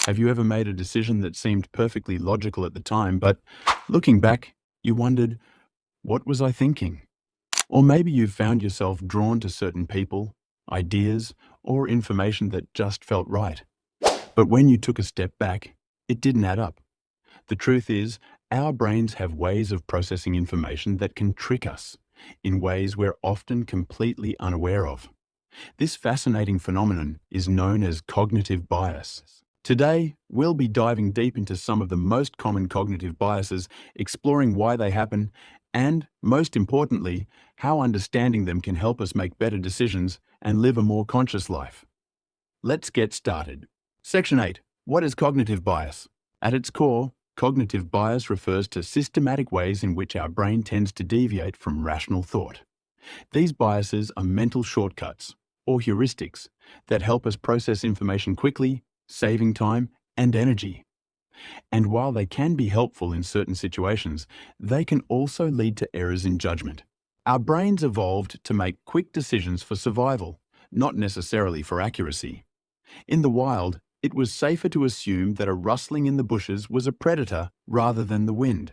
Have you ever made a decision that seemed perfectly logical at the time, but looking back, you wondered, what was I thinking? Or maybe you've found yourself drawn to certain people, ideas, or information that just felt right. But when you took a step back, it didn't add up. The truth is, our brains have ways of processing information that can trick us in ways we're often completely unaware of. This fascinating phenomenon is known as cognitive bias. Today, we'll be diving deep into some of the most common cognitive biases, exploring why they happen, and, most importantly, how understanding them can help us make better decisions and live a more conscious life. Let's get started. Section 8. What is cognitive bias? At its core, cognitive bias refers to systematic ways in which our brain tends to deviate from rational thought. These biases are mental shortcuts, or heuristics, that help us process information quickly, saving time and energy. And while they can be helpful in certain situations, they can also lead to errors in judgment. Our brains evolved to make quick decisions for survival, not necessarily for accuracy. In the wild, it was safer to assume that a rustling in the bushes was a predator rather than the wind.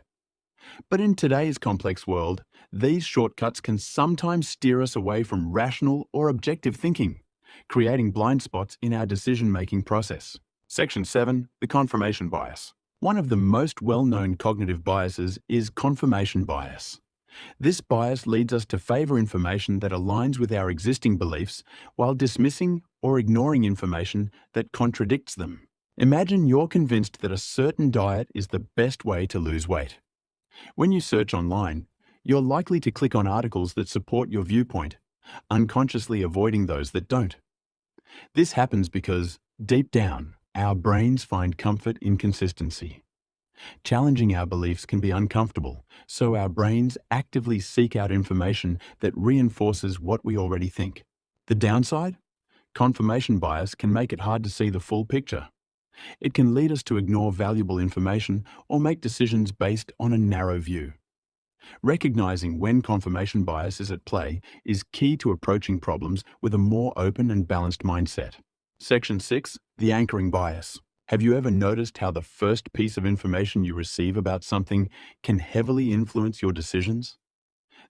But in today's complex world, these shortcuts can sometimes steer us away from rational or objective thinking, creating blind spots in our decision-making process. Section 7. The confirmation bias. One of the most well-known cognitive biases is confirmation bias. This bias leads us to favor information that aligns with our existing beliefs while dismissing or ignoring information that contradicts them. Imagine you're convinced that a certain diet is the best way to lose weight. When you search online, you're likely to click on articles that support your viewpoint, unconsciously avoiding those that don't. This happens because, deep down, our brains find comfort in consistency. Challenging our beliefs can be uncomfortable, so our brains actively seek out information that reinforces what we already think. The downside? Confirmation bias can make it hard to see the full picture. It can lead us to ignore valuable information or make decisions based on a narrow view. Recognizing when confirmation bias is at play is key to approaching problems with a more open and balanced mindset. Section 6. The anchoring bias. Have you ever noticed how the first piece of information you receive about something can heavily influence your decisions?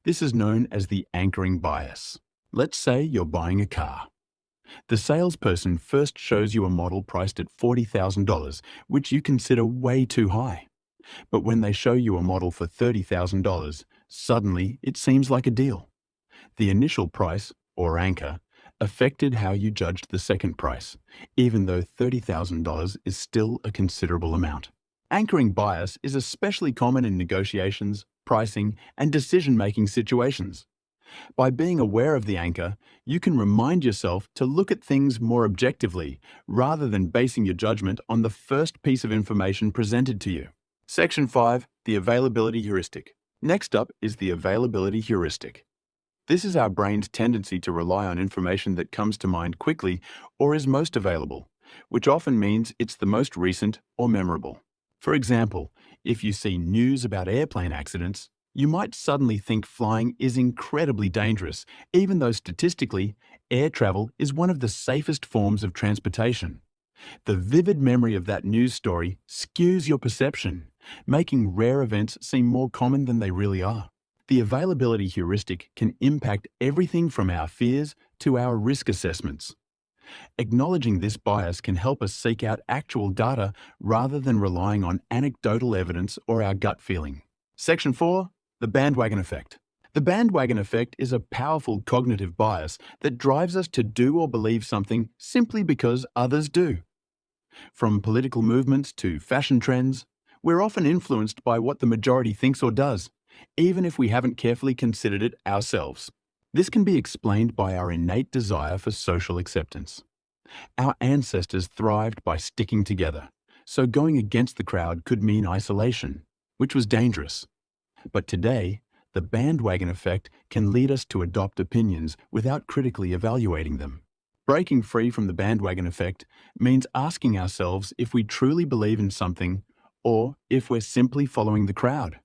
This is known as the anchoring bias. Let's say you're buying a car. The salesperson first shows you a model priced at $40,000, which you consider way too high. But when they show you a model for $30,000, suddenly it seems like a deal. The initial price, or anchor, affected how you judged the second price, even though $30,000 is still a considerable amount. Anchoring bias is especially common in negotiations, pricing, and decision-making situations. By being aware of the anchor, you can remind yourself to look at things more objectively rather than basing your judgment on the first piece of information presented to you. Section 5. The availability heuristic. Next up is the availability heuristic. This is our brain's tendency to rely on information that comes to mind quickly or is most available, which often means it's the most recent or memorable. For example, if you see news about airplane accidents, you might suddenly think flying is incredibly dangerous, even though statistically, air travel is one of the safest forms of transportation. The vivid memory of that news story skews your perception, making rare events seem more common than they really are. The availability heuristic can impact everything from our fears to our risk assessments. Acknowledging this bias can help us seek out actual data rather than relying on anecdotal evidence or our gut feeling. Section 4. The bandwagon effect. The bandwagon effect is a powerful cognitive bias that drives us to do or believe something simply because others do. From political movements to fashion trends, we're often influenced by what the majority thinks or does, even if we haven't carefully considered it ourselves. This can be explained by our innate desire for social acceptance. Our ancestors thrived by sticking together, so going against the crowd could mean isolation, which was dangerous. But today, the bandwagon effect can lead us to adopt opinions without critically evaluating them. Breaking free from the bandwagon effect means asking ourselves if we truly believe in something or if we're simply following the crowd.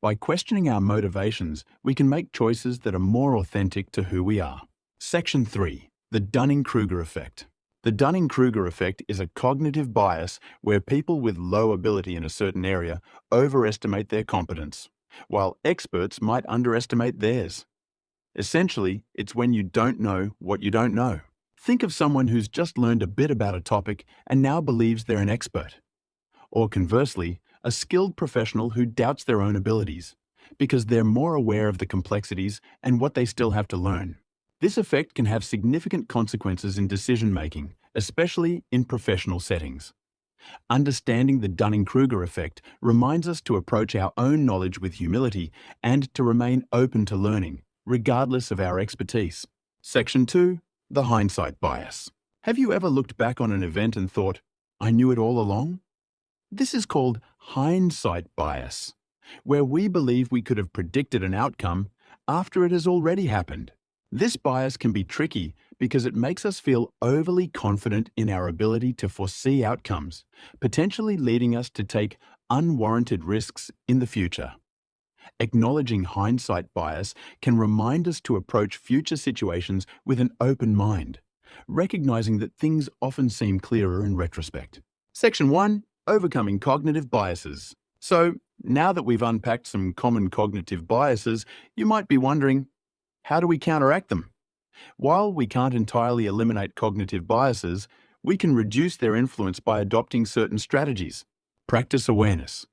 By questioning our motivations, we can make choices that are more authentic to who we are. Section 3. The Dunning-Kruger effect. The Dunning-Kruger effect is a cognitive bias where people with low ability in a certain area overestimate their competence, while experts might underestimate theirs. Essentially, it's when you don't know what you don't know. Think of someone who's just learned a bit about a topic and now believes they're an expert. Or conversely, a skilled professional who doubts their own abilities because they're more aware of the complexities and what they still have to learn. This effect can have significant consequences in decision-making, especially in professional settings. Understanding the Dunning-Kruger effect reminds us to approach our own knowledge with humility and to remain open to learning, regardless of our expertise. Section 2. The hindsight bias. Have you ever looked back on an event and thought, "I knew it all along"? This is called hindsight bias, where we believe we could have predicted an outcome after it has already happened. This bias can be tricky because it makes us feel overly confident in our ability to foresee outcomes, potentially leading us to take unwarranted risks in the future. Acknowledging hindsight bias can remind us to approach future situations with an open mind, recognizing that things often seem clearer in retrospect. Section 1. Overcoming cognitive biases. So, now that we've unpacked some common cognitive biases, you might be wondering, how do we counteract them? While we can't entirely eliminate cognitive biases, we can reduce their influence by adopting certain strategies. Practice awareness.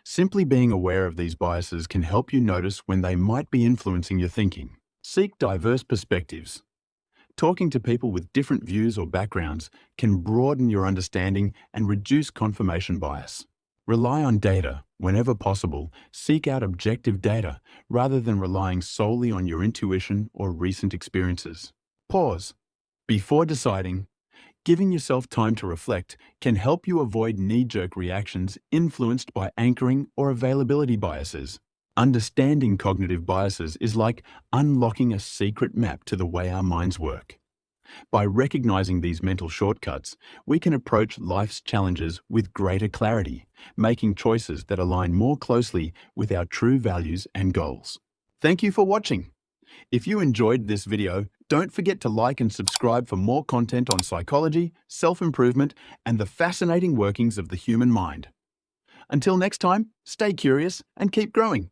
Simply being aware of these biases can help you notice when they might be influencing your thinking. Seek diverse perspectives. Talking to people with different views or backgrounds can broaden your understanding and reduce confirmation bias. Rely on data. Whenever possible, seek out objective data rather than relying solely on your intuition or recent experiences. Pause. Before deciding, giving yourself time to reflect can help you avoid knee-jerk reactions influenced by anchoring or availability biases. Understanding cognitive biases is like unlocking a secret map to the way our minds work. By recognizing these mental shortcuts, we can approach life's challenges with greater clarity, making choices that align more closely with our true values and goals. Thank you for watching. If you enjoyed this video, don't forget to like and subscribe for more content on psychology, self-improvement, and the fascinating workings of the human mind. Until next time, stay curious and keep growing.